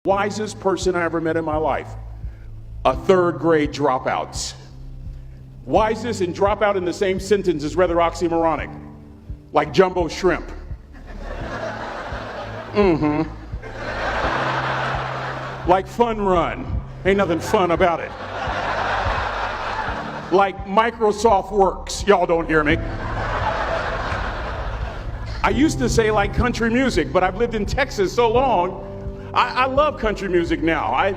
Wisest person I ever met in my life, a third grade dropout. Wisest and dropout in the same sentence is rather oxymoronic, like jumbo shrimp. Like fun run, ain't nothing fun about it. Like Microsoft Works, y'all don't hear me. I used to say like country music, but I've lived in Texas so long, I love country music now. I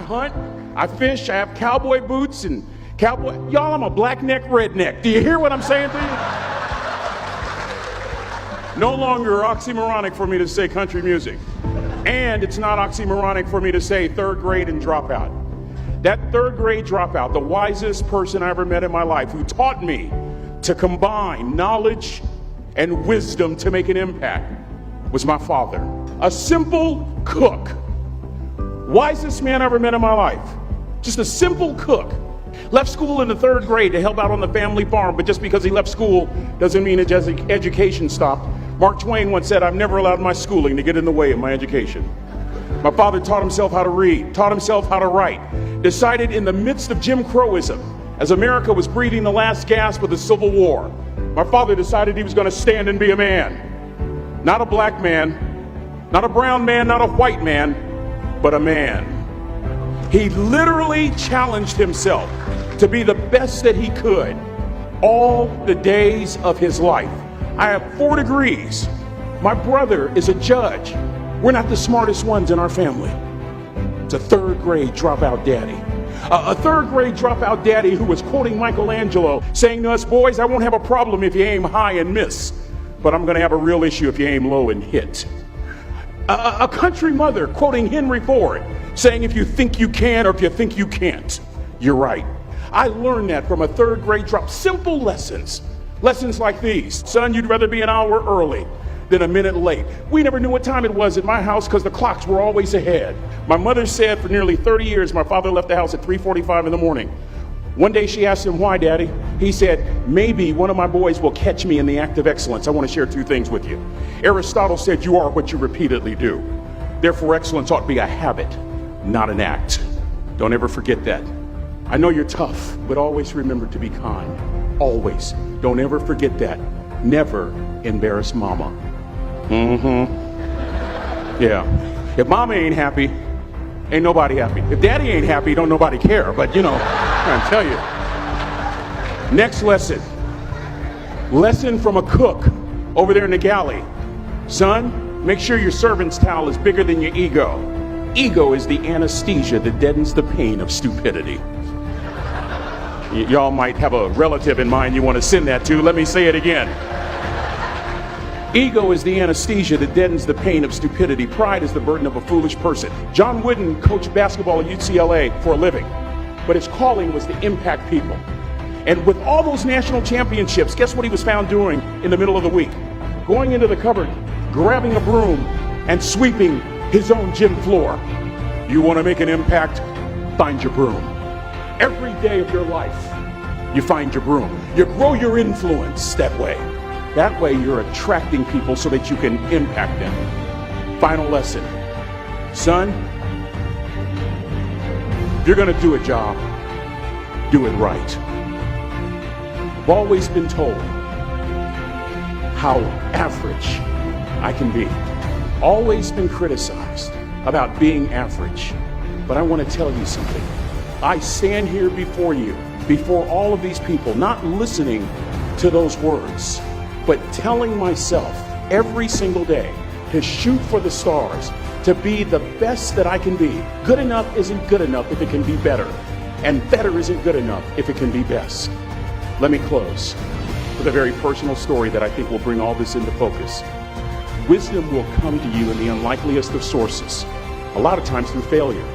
hunt, I fish, I have cowboy boots and cowboy, y'all, I'm a black-neck redneck. Do you hear what I'm saying to you? No longer oxymoronic for me to say country music. And it's not oxymoronic for me to say third grade and dropout. That third grade dropout, the wisest person I ever met in my life, who taught me to combine knowledge and wisdom to make an impact, was my father. A simple cook. Wisest man I ever met in my life. Just a simple cook. Left school in the third grade to help out on the family farm, but just because he left school doesn't mean his education stopped. Mark Twain once said, "I've never allowed my schooling to get in the way of my education." My father taught himself how to read, taught himself how to write, decided in the midst of Jim Crowism, as America was breathing the last gasp of the Civil War, my father decided he was going to stand and be a man. Not a black man, not a brown man, not a white man, but a man. He literally challenged himself to be the best that he could all the days of his life. I have 4 degrees. My brother is a judge. We're not the smartest ones in our family. It's a third grade dropout daddy. A third grade dropout daddy who was quoting Michelangelo, saying to us, "Boys, I won't have a problem if you aim high and miss, but I'm going to have a real issue if you aim low and hit." A country mother quoting Henry Ford, saying, "If you think you can or if you think you can't, you're right." I learned that from a third grade drop. Simple lessons. Lessons like these. Son, you'd rather be an hour early than a minute late. We never knew what time it was at my house because the clocks were always ahead. My mother said for nearly 30 years my father left the house at 3:45 in the morning. One day she asked him, "Why, Daddy?" He said, "Maybe one of my boys will catch me in the act of excellence. I want to share 2 things with you." Aristotle said, "You are what you repeatedly do." Therefore, excellence ought to be a habit, not an act. Don't ever forget that. I know you're tough, but always remember to be kind. Always. Don't ever forget that. Never embarrass mama. Yeah. If mama ain't happy, ain't nobody happy. If daddy ain't happy, don't nobody care. But I'm trying to tell you. Next lesson. Lesson from a cook over there in the galley. Son, make sure your servant's towel is bigger than your ego. Ego is the anesthesia that deadens the pain of stupidity. Y'all might have a relative in mind you want to send that to. Let me say it again. Ego is the anesthesia that deadens the pain of stupidity. Pride is the burden of a foolish person. John Wooden coached basketball at UCLA for a living, but his calling was to impact people. And with all those national championships, guess what he was found doing in the middle of the week? Going into the cupboard, grabbing a broom, and sweeping his own gym floor. You want to make an impact? Find your broom. Every day of your life, you find your broom. You grow your influence that way. That way you're attracting people so that you can impact them. Final lesson. Son, if you're going to do a job, do it right. I've always been told how average I can be. Always been criticized about being average. But I want to tell you something. I stand here before you, before all of these people, not listening to those words, but telling myself every single day to shoot for the stars, to be the best that I can be. Good enough isn't good enough if it can be better, and better isn't good enough if it can be best. Let me close with a very personal story that I think will bring all this into focus. Wisdom will come to you in the unlikeliest of sources, a lot of times through failure.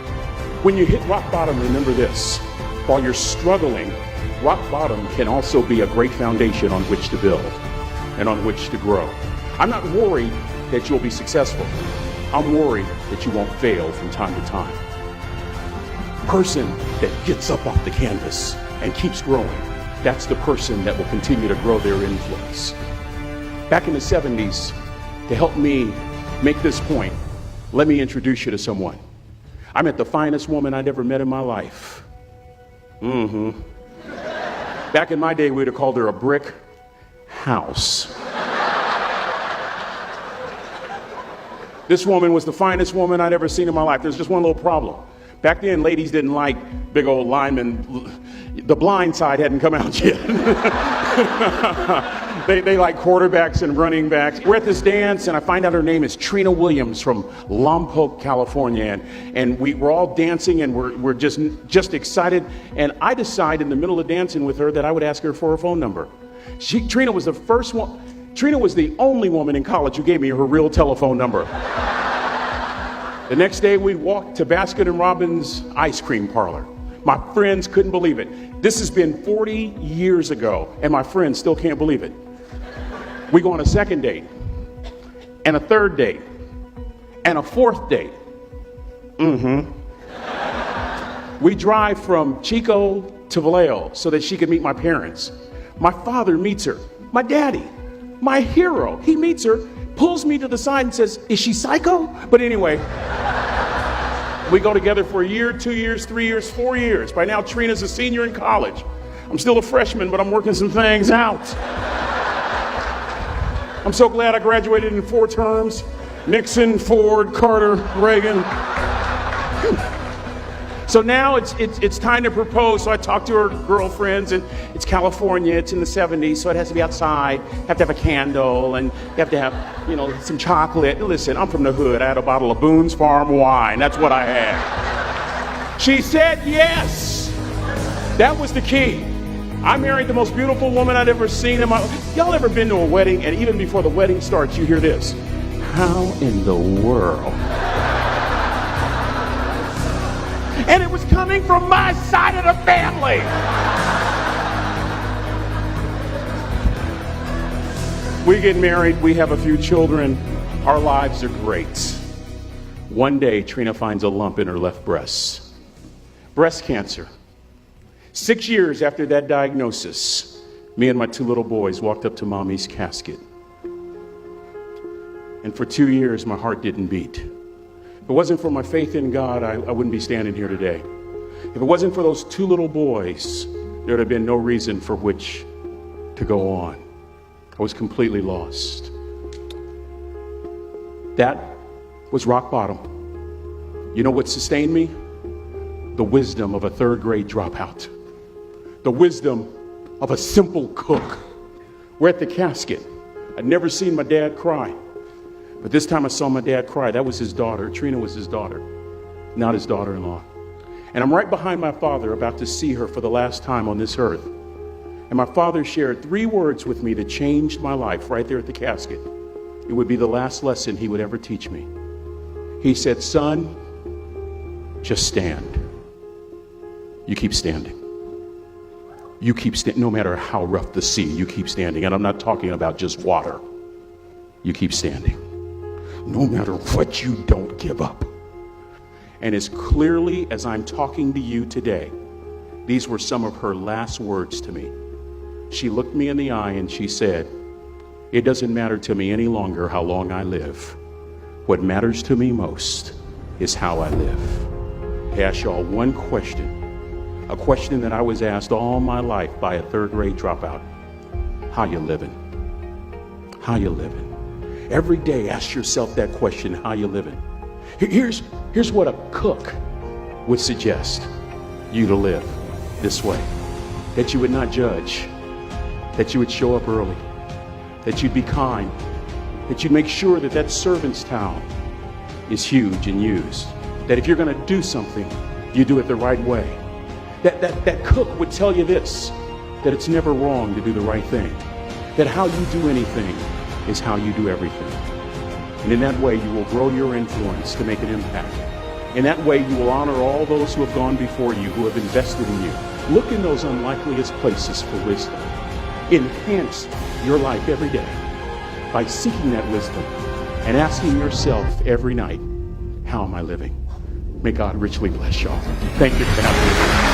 When you hit rock bottom, remember this. While you're struggling, rock bottom can also be a great foundation on which to build and on which to grow. I'm not worried that you'll be successful. I'm worried that you won't fail from time to time. Person that gets up off the canvas and keeps growing, that's the person that will continue to grow their influence. Back in the 70s, to help me make this point, Let me introduce you to someone. I met the finest woman I'd ever met in my life. Back in my day, we'd have called her a brick house. This woman was the finest woman I'd ever seen in my life. There's just one little problem. Back then, ladies didn't like big old linemen. The Blind Side hadn't come out yet. They like quarterbacks and running backs. We're at this dance, and I find out her name is Trina Williams from Lompoc, California. And we're all dancing, and we're just excited. And I decide in the middle of dancing with her that I would ask her for her phone number. Trina was the first one. Trina was the only woman in college who gave me her real telephone number. The next day, we walked to Baskin & Robbins ice cream parlor. My friends couldn't believe it. This has been 40 years ago, and my friends still can't believe it. We go on a second date, and a third date, and a fourth date. We drive from Chico to Vallejo so that she could meet my parents. My father meets her. My daddy, my hero, he meets her, pulls me to the side and says, "Is she psycho?" But anyway, we go together for a year, 2 years, 3 years, 4 years. By now, Trina's a senior in college. I'm still a freshman, but I'm working some things out. I'm so glad I graduated in 4 terms. Nixon, Ford, Carter, Reagan. So now it's time to propose. So I talk to her girlfriends, and it's California. It's in the 70s, so it has to be outside. You have to have a candle, and you have to have, some chocolate. Listen, I'm from the hood. I had a bottle of Boone's Farm wine. That's what I had. She said yes. That was the key. I married the most beautiful woman I'd ever seen in my life. Y'all ever been to a wedding, and even before the wedding starts, you hear this? How in the world? And it was coming from my side of the family. We get married, we have a few children, our lives are great. One day, Trina finds a lump in her left breast. Breast cancer. 6 years after that diagnosis, me and my 2 little boys walked up to Mommy's casket. And for 2 years, my heart didn't beat. If it wasn't for my faith in God, I wouldn't be standing here today. If it wasn't for those 2 little boys, there would have been no reason for which to go on. I was completely lost. That was rock bottom. You know what sustained me? The wisdom of a 3rd grade dropout. The wisdom of a simple cook. We're at the casket. I'd never seen my dad cry. But this time I saw my dad cry. That was his daughter. Trina was his daughter, not his daughter-in-law. And I'm right behind my father, about to see her for the last time on this earth. And my father shared 3 words with me that changed my life right there at the casket. It would be the last lesson he would ever teach me. He said, "Son, just stand. You keep standing. You keep standing. No matter how rough the sea, you keep standing." And I'm not talking about just water. You keep standing. No matter what, you don't give up. And as clearly as I'm talking to you today, these were some of her last words to me. She looked me in the eye and she said, "It doesn't matter to me any longer how long I live. What matters to me most is how I live." I ask y'all one question, a question that I was asked all my life by a 3rd grade dropout. How you living? How you living? Every day, ask yourself that question, how you living? Here's what a cook would suggest you to live this way. That you would not judge, that you would show up early, that you'd be kind, that you'd make sure that that servant's towel is huge and used, that if you're gonna do something, you do it the right way. That cook would tell you this, that it's never wrong to do the right thing, that how you do anything is how you do everything. And in that way, you will grow your influence to make an impact. In that way, you will honor all those who have gone before you, who have invested in you. Look in those unlikeliest places for wisdom. Enhance your life every day by seeking that wisdom and asking yourself every night, how am I living? May God richly bless y'all. Thank you for having me.